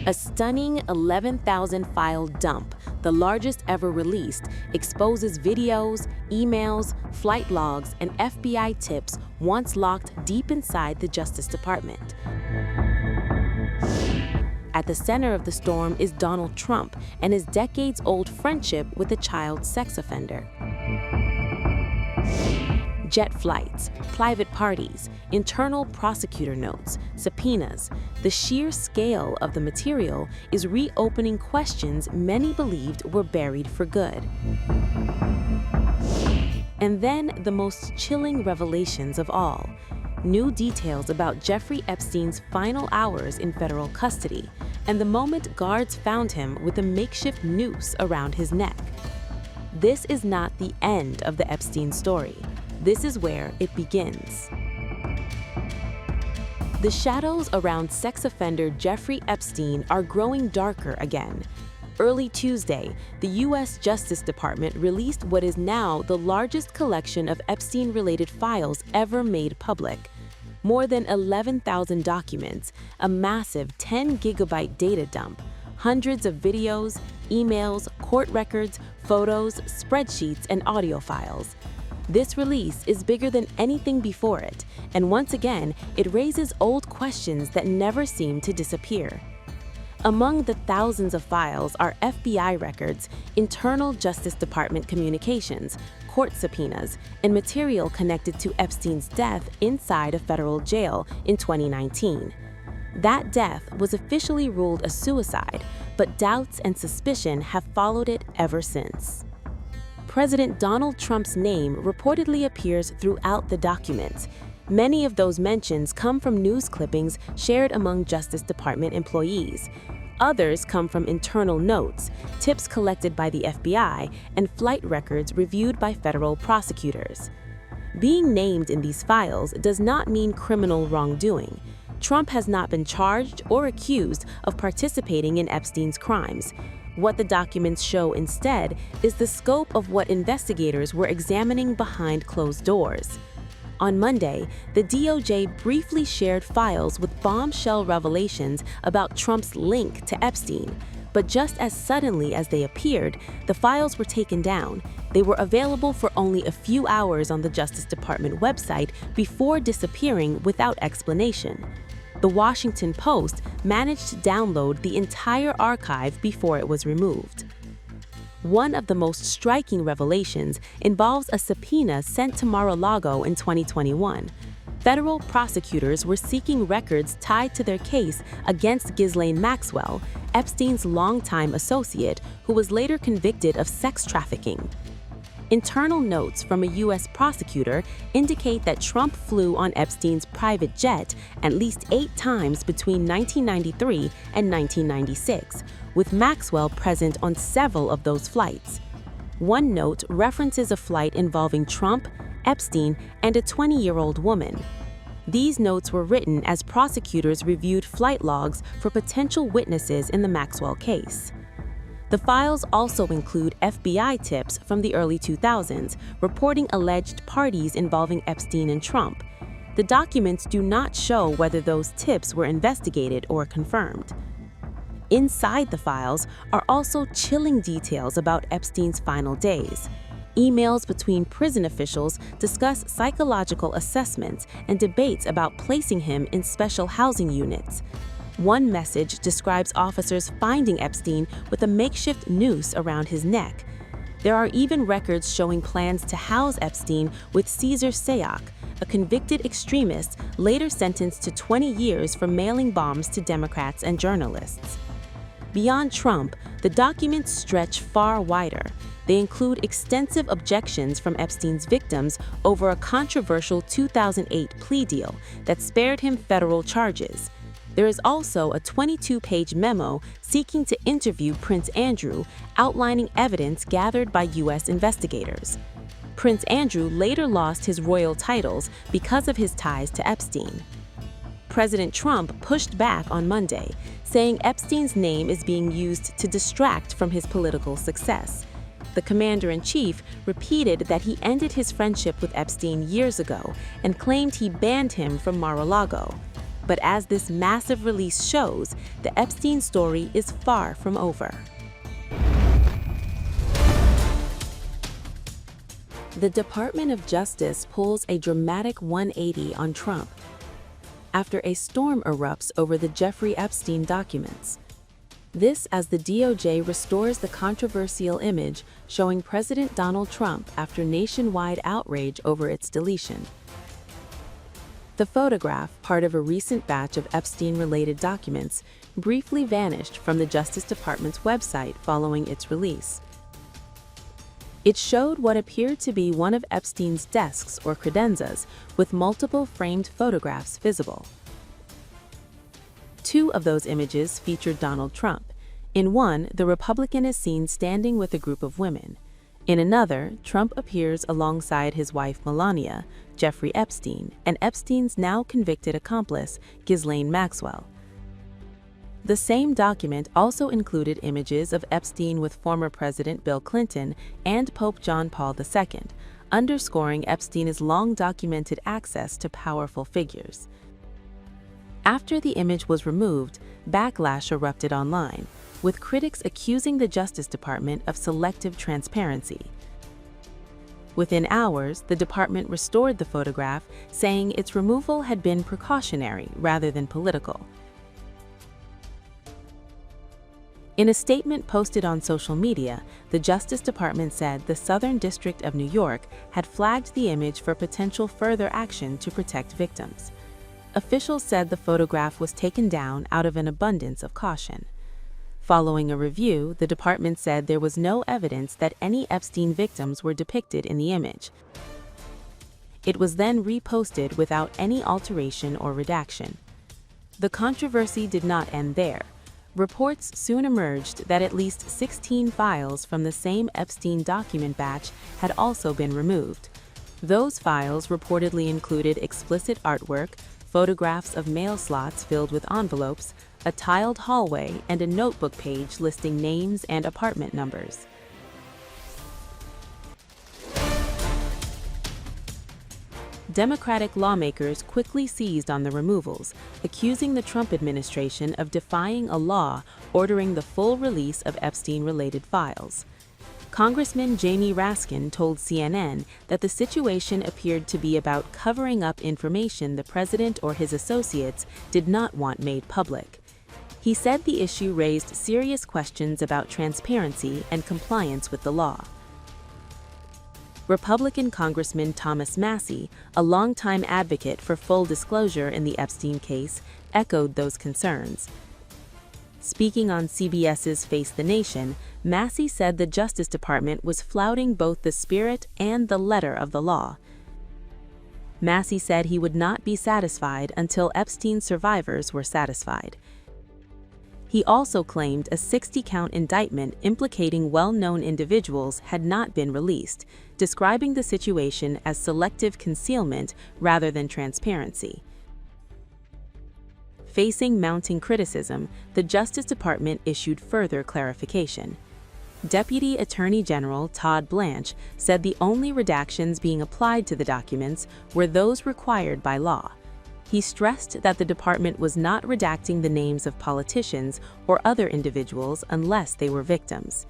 A stunning 11,000-file dump, the largest ever released, exposes videos, emails, flight logs, and FBI tips once locked deep inside the Justice Department. At the center of the storm is Donald Trump and his decades-old friendship with a child sex offender. Jet flights, private parties, internal prosecutor notes, subpoenas. The sheer scale of the material is reopening questions many believed were buried for good. And then the most chilling revelations of all. New details about Jeffrey Epstein's final hours in federal custody, and the moment guards found him with a makeshift noose around his neck. This is not the end of the Epstein story. This is where it begins. The shadows around sex offender Jeffrey Epstein are growing darker again. Early Tuesday, the U.S. Justice Department released what is now the largest collection of Epstein-related files ever made public. More than 11,000 documents, a massive 10-gigabyte data dump, hundreds of videos, emails, court records, photos, spreadsheets, and audio files. This release is bigger than anything before it, and once again, it raises old questions that never seem to disappear. Among the thousands of files are FBI records, internal Justice Department communications, court subpoenas, and material connected to Epstein's death inside a federal jail in 2019. That death was officially ruled a suicide, but doubts and suspicion have followed it ever since. President Donald Trump's name reportedly appears throughout the documents. Many of those mentions come from news clippings shared among Justice Department employees. Others come from internal notes, tips collected by the FBI, and flight records reviewed by federal prosecutors. Being named in these files does not mean criminal wrongdoing. Trump has not been charged or accused of participating in Epstein's crimes. What the documents show instead is the scope of what investigators were examining behind closed doors. On Monday, the DOJ briefly shared files with bombshell revelations about Trump's link to Epstein. But just as suddenly as they appeared, the files were taken down. They were available for only a few hours on the Justice Department website before disappearing without explanation. The Washington Post managed to download the entire archive before it was removed. One of the most striking revelations involves a subpoena sent to Mar-a-Lago in 2021. Federal prosecutors were seeking records tied to their case against Ghislaine Maxwell, Epstein's longtime associate, who was later convicted of sex trafficking. Internal notes from a U.S. prosecutor indicate that Trump flew on Epstein's private jet at least 8 times between 1993 and 1996, with Maxwell present on several of those flights. One note references a flight involving Trump, Epstein, and a 20-year-old woman. These notes were written as prosecutors reviewed flight logs for potential witnesses in the Maxwell case. The files also include FBI tips from the early 2000s reporting alleged parties involving Epstein and Trump. The documents do not show whether those tips were investigated or confirmed. Inside the files are also chilling details about Epstein's final days. Emails between prison officials discuss psychological assessments and debates about placing him in special housing units. One message describes officers finding Epstein with a makeshift noose around his neck. There are even records showing plans to house Epstein with Cesar Sayoc, a convicted extremist later sentenced to 20 years for mailing bombs to Democrats and journalists. Beyond Trump, the documents stretch far wider. They include extensive objections from Epstein's victims over a controversial 2008 plea deal that spared him federal charges. There is also a 22-page memo seeking to interview Prince Andrew, outlining evidence gathered by U.S. investigators. Prince Andrew later lost his royal titles because of his ties to Epstein. President Trump pushed back on Monday, saying Epstein's name is being used to distract from his political success. The commander-in-chief repeated that he ended his friendship with Epstein years ago and claimed he banned him from Mar-a-Lago. But as this massive release shows, the Epstein story is far from over. The Department of Justice pulls a dramatic 180 on Trump after a storm erupts over the Jeffrey Epstein documents. This as the DOJ restores the controversial image showing President Donald Trump after nationwide outrage over its deletion. The photograph, part of a recent batch of Epstein-related documents, briefly vanished from the Justice Department's website following its release. It showed what appeared to be one of Epstein's desks or credenzas, with multiple framed photographs visible. Two of those images featured Donald Trump. In one, the Republican is seen standing with a group of women. In another, Trump appears alongside his wife Melania, Jeffrey Epstein, and Epstein's now convicted accomplice, Ghislaine Maxwell. The same document also included images of Epstein with former President Bill Clinton and Pope John Paul II, underscoring Epstein's long-documented access to powerful figures. After the image was removed, backlash erupted online, with critics accusing the Justice Department of selective transparency. Within hours, the department restored the photograph, saying its removal had been precautionary rather than political. In a statement posted on social media, the Justice Department said the Southern District of New York had flagged the image for potential further action to protect victims. Officials said the photograph was taken down out of an abundance of caution. Following a review, the department said there was no evidence that any Epstein victims were depicted in the image. It was then reposted without any alteration or redaction. The controversy did not end there. Reports soon emerged that at least 16 files from the same Epstein document batch had also been removed. Those files reportedly included explicit artwork, photographs of mail slots filled with envelopes, a tiled hallway, and a notebook page listing names and apartment numbers. Democratic lawmakers quickly seized on the removals, accusing the Trump administration of defying a law ordering the full release of Epstein-related files. Congressman Jamie Raskin told CNN that the situation appeared to be about covering up information the president or his associates did not want made public. He said the issue raised serious questions about transparency and compliance with the law. Republican Congressman Thomas Massie, a longtime advocate for full disclosure in the Epstein case, echoed those concerns. Speaking on CBS's Face the Nation, Massie said the Justice Department was flouting both the spirit and the letter of the law. Massie said he would not be satisfied until Epstein survivors were satisfied. He also claimed a 60-count indictment implicating well-known individuals had not been released, describing the situation as selective concealment rather than transparency. Facing mounting criticism, the Justice Department issued further clarification. Deputy Attorney General Todd Blanche said the only redactions being applied to the documents were those required by law. He stressed that the department was not redacting the names of politicians or other individuals unless they were victims.